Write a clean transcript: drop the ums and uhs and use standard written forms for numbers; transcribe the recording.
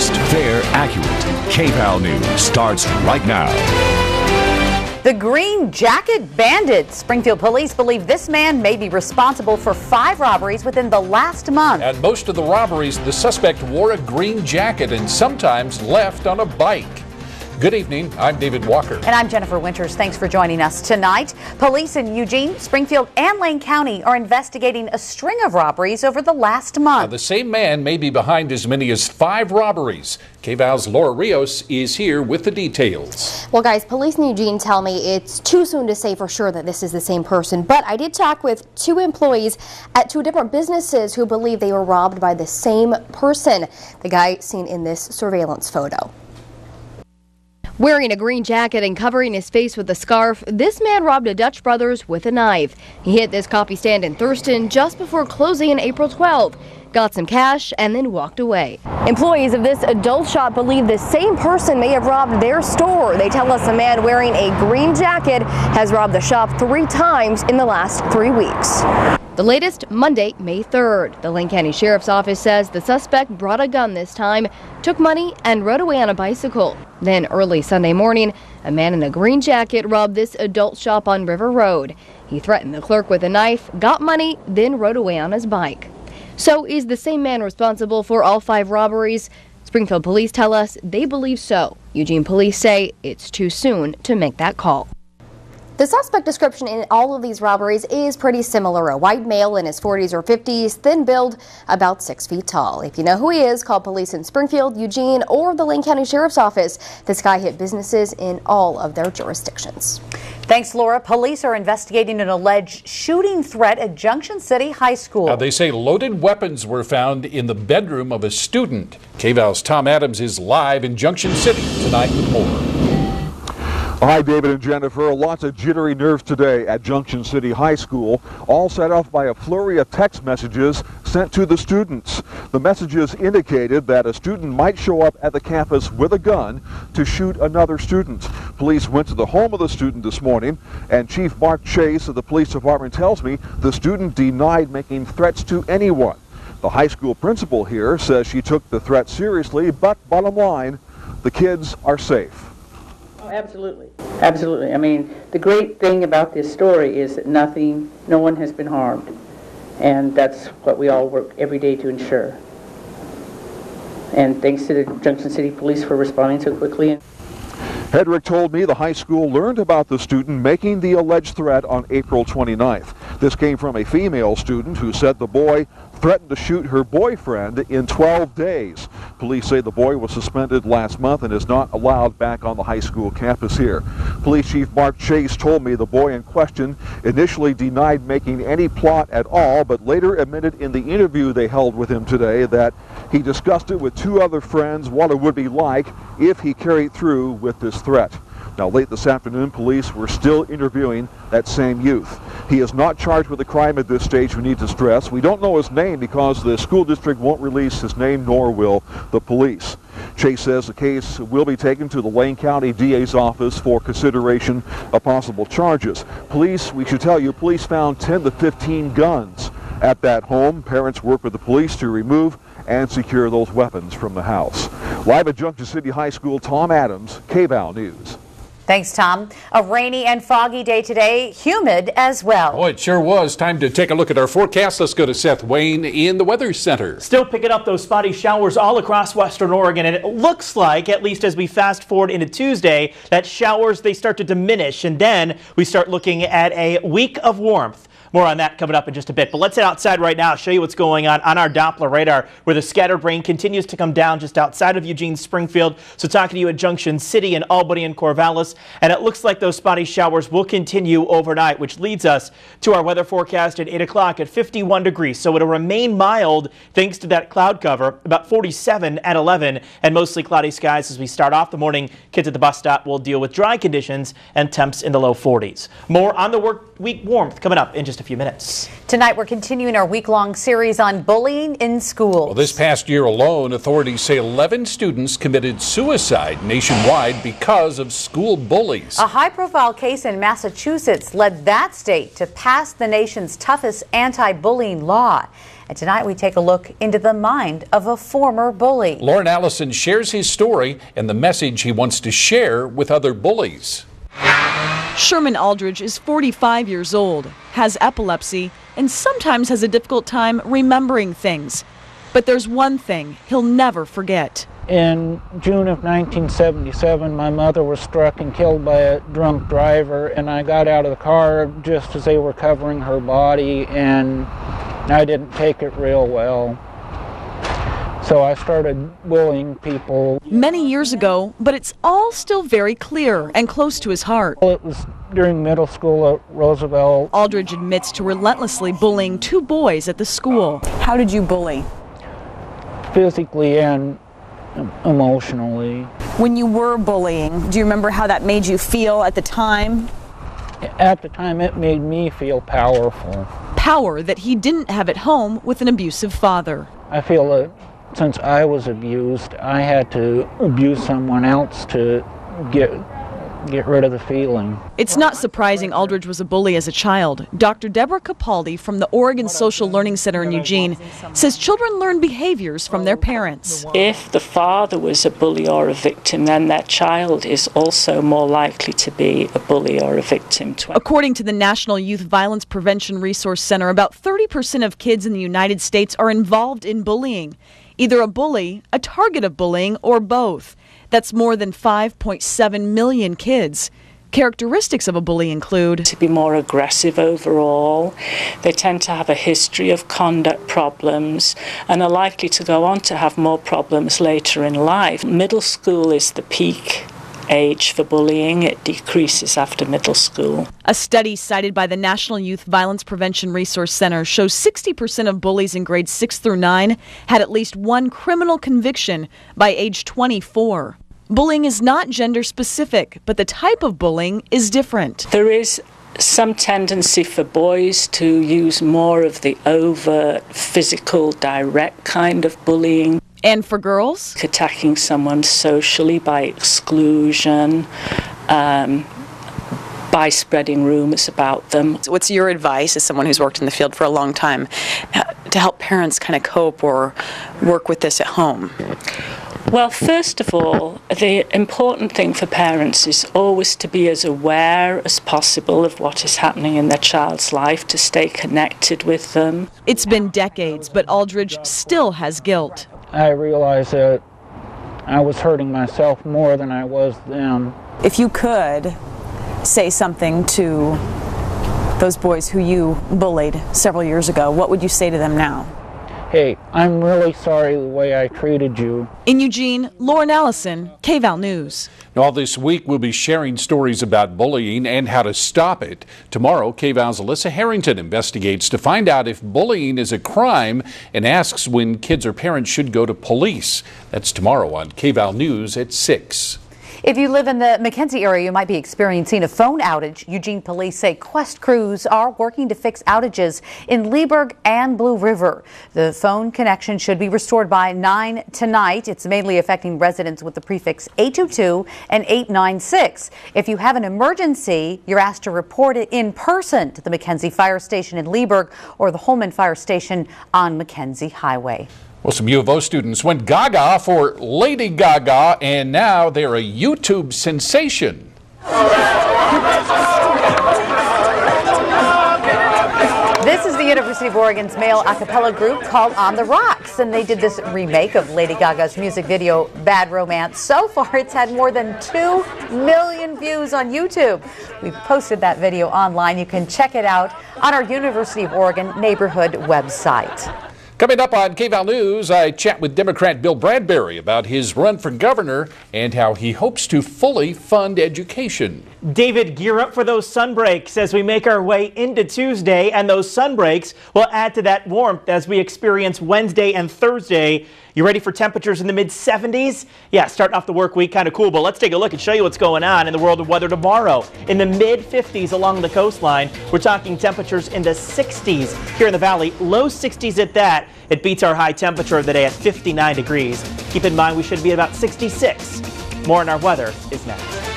Honest, fair, accurate. KVAL News starts right now. The Green Jacket Bandit. Springfield police believe this man may be responsible for 5 robberies within the last month. And most of the robberies, the suspect wore a green jacket and sometimes left on a bike. Good evening. I'm David Walker. And I'm Jennifer Winters. Thanks for joining us tonight. Police in Eugene, Springfield, and Lane County are investigating a string of robberies over the last month. Now, the same man may be behind as many as 5 robberies. KVAL's Laura Rios is here with the details. Well, guys, police in Eugene tell me it's too soon to say for sure that this is the same person, but I did talk with 2 employees at 2 different businesses who believe they were robbed by the same person. The guy seen in this surveillance photo. Wearing a green jacket and covering his face with a scarf, this man robbed a Dutch Brothers with a knife. He hit this coffee stand in Thurston just before closing on April 12th, got some cash, and then walked away. Employees of this adult shop believe the same person may have robbed their store. They tell us a man wearing a green jacket has robbed the shop 3 times in the last 3 weeks. The latest, Monday, May 3rd. The Lane County Sheriff's Office says the suspect brought a gun this time, took money, and rode away on a bicycle. Then early Sunday morning, a man in a green jacket robbed this adult shop on River Road. He threatened the clerk with a knife, got money, then rode away on his bike. So is the same man responsible for all 5 robberies? Springfield police tell us they believe so. Eugene police say it's too soon to make that call. The suspect description in all of these robberies is pretty similar. A white male in his 40s or 50s, thin build, about 6 feet tall. If you know who he is, call police in Springfield, Eugene, or the Lane County Sheriff's Office. This guy hit businesses in all of their jurisdictions. Thanks, Laura. Police are investigating an alleged shooting threat at Junction City High School. Now, they say loaded weapons were found in the bedroom of a student. KVAL's Tom Adams is live in Junction City tonight with more. Hi, David and Jennifer. Lots of jittery nerves today at Junction City High School, all set off by a flurry of text messages sent to the students. The messages indicated that a student might show up at the campus with a gun to shoot another student. Police went to the home of the student this morning, and Chief Mark Chase of the police department tells me the student denied making threats to anyone. The high school principal here says she took the threat seriously, but bottom line, the kids are safe. Absolutely. Absolutely. I mean, the great thing about this story is that no one has been harmed. And that's what we all work every day to ensure. And thanks to the Junction City Police for responding so quickly. Hedrick told me the high school learned about the student making the alleged threat on April 29th. This came from a female student who said the boy threatened to shoot her boyfriend in 12 days. Police say the boy was suspended last month and is not allowed back on the high school campus here. Police Chief Mark Chase told me the boy in question initially denied making any plot at all, but later admitted in the interview they held with him today that he discussed it with 2 other friends what it would be like if he carried through with this threat. Now, late this afternoon, police were still interviewing that same youth. He is not charged with a crime at this stage, we need to stress. We don't know his name because the school district won't release his name, nor will the police. Chase says the case will be taken to the Lane County DA's office for consideration of possible charges. Police, we should tell you, police found 10 to 15 guns at that home. Parents worked with the police to remove and secure those weapons from the house. Live at Junction City High School, Tom Adams, KVAL News. Thanks, Tom. A rainy and foggy day today, humid as well. Oh, it sure was. Time to take a look at our forecast. Let's go to Seth Wayne in the Weather Center. Still picking up those spotty showers all across western Oregon, and it looks like, at least as we fast forward into Tuesday, that showers, they start to diminish, and then we start looking at a week of warmth. More on that coming up in just a bit. But let's head outside right now, show you what's going on our Doppler radar, where the scattered rain continues to come down just outside of Eugene, Springfield. So talking to you at Junction City and Albany and Corvallis. And it looks like those spotty showers will continue overnight, which leads us to our weather forecast at 8 o'clock at 51 degrees. So it'll remain mild thanks to that cloud cover, about 47 at 11, and mostly cloudy skies as we start off the morning. Kids at the bus stop will deal with dry conditions and temps in the low 40s. More on the work week warmth coming up in just a a few minutes. Tonight, we're continuing our week-long series on bullying in schools. Well, this past year alone, authorities say 11 students committed suicide nationwide because of school bullies. A high-profile case in Massachusetts led that state to pass the nation's toughest anti-bullying law. And tonight we take a look into the mind of a former bully. Lauren Allison shares his story and the message he wants to share with other bullies. Sherman Aldridge is 45 years old, has epilepsy, and sometimes has a difficult time remembering things. But there's one thing he'll never forget. In June of 1977, my mother was struck and killed by a drunk driver, and I got out of the car just as they were covering her body, and I didn't take it real well. So I started bullying people. Many years ago, but it's all still very clear and close to his heart. Well, it was during middle school at Roosevelt. Aldridge admits to relentlessly bullying 2 boys at the school. How did you bully? Physically and emotionally. When you were bullying, do you remember how that made you feel at the time? At the time, it made me feel powerful. Power that he didn't have at home with an abusive father. I feel that since I was abused, I had to abuse someone else to get rid of the feeling. It's not surprising Aldridge was a bully as a child. Dr. Deborah Capaldi from the Oregon Social Learning Center in Eugene says children learn behaviors from their parents. If the father was a bully or a victim, then that child is also more likely to be a bully or a victim. According to the National Youth Violence Prevention Resource Center, about 30% of kids in the United States are involved in bullying. Either a bully, a target of bullying, or both. That's more than 5.7 million kids. Characteristics of a bully include to be more aggressive overall. They tend to have a history of conduct problems and are likely to go on to have more problems later in life. Middle school is the peak age for bullying. It decreases after middle school. A study cited by the National Youth Violence Prevention Resource Center shows 60% of bullies in grades 6 through 9 had at least one criminal conviction by age 24. Bullying is not gender specific, but the type of bullying is different. There is some tendency for boys to use more of the overt, physical, direct kind of bullying. And for girls? Attacking someone socially by exclusion, by spreading rumors about them. What's your advice as someone who's worked in the field for a long time to help parents kind of cope or work with this at home? Well, first of all, the important thing for parents is always to be as aware as possible of what is happening in their child's life, to stay connected with them. It's been decades, but Aldridge still has guilt. I realized that I was hurting myself more than I was them. If you could say something to those boys who you bullied several years ago, what would you say to them now? Hey, I'm really sorry the way I treated you. In Eugene, Lauren Allison, KVAL News. Now, all this week, we'll be sharing stories about bullying and how to stop it. Tomorrow, KVAL's Alyssa Harrington investigates to find out if bullying is a crime and asks when kids or parents should go to police. That's tomorrow on KVAL News at 6. If you live in the McKenzie area, you might be experiencing a phone outage. Eugene police say Quest crews are working to fix outages in Leeburg and Blue River. The phone connection should be restored by 9 tonight. It's mainly affecting residents with the prefix 822 and 896. If you have an emergency, you're asked to report it in person to the McKenzie Fire Station in Leeburg or the Holman Fire Station on McKenzie Highway. Well, some U of O students went gaga for Lady Gaga, and now they're a YouTube sensation. This is the University of Oregon's male acapella group called On the Rocks, and they did this remake of Lady Gaga's music video, Bad Romance. So far, it's had more than 2 million views on YouTube. We've posted that video online. You can check it out on our University of Oregon neighborhood website. Coming up on KVAL News, I chat with Democrat Bill Bradbury about his run for governor and how he hopes to fully fund education. David, gear up for those sun breaks as we make our way into Tuesday, and those sun breaks will add to that warmth as we experience Wednesday and Thursday. You ready for temperatures in the mid-70s? Yeah, starting off the work week kind of cool, but let's take a look and show you what's going on in the world of weather tomorrow. In the mid-50s along the coastline, we're talking temperatures in the 60s here in the valley, low 60s at that. It beats our high temperature of the day at 59 degrees. Keep in mind we should be at about 66. More on our weather is next.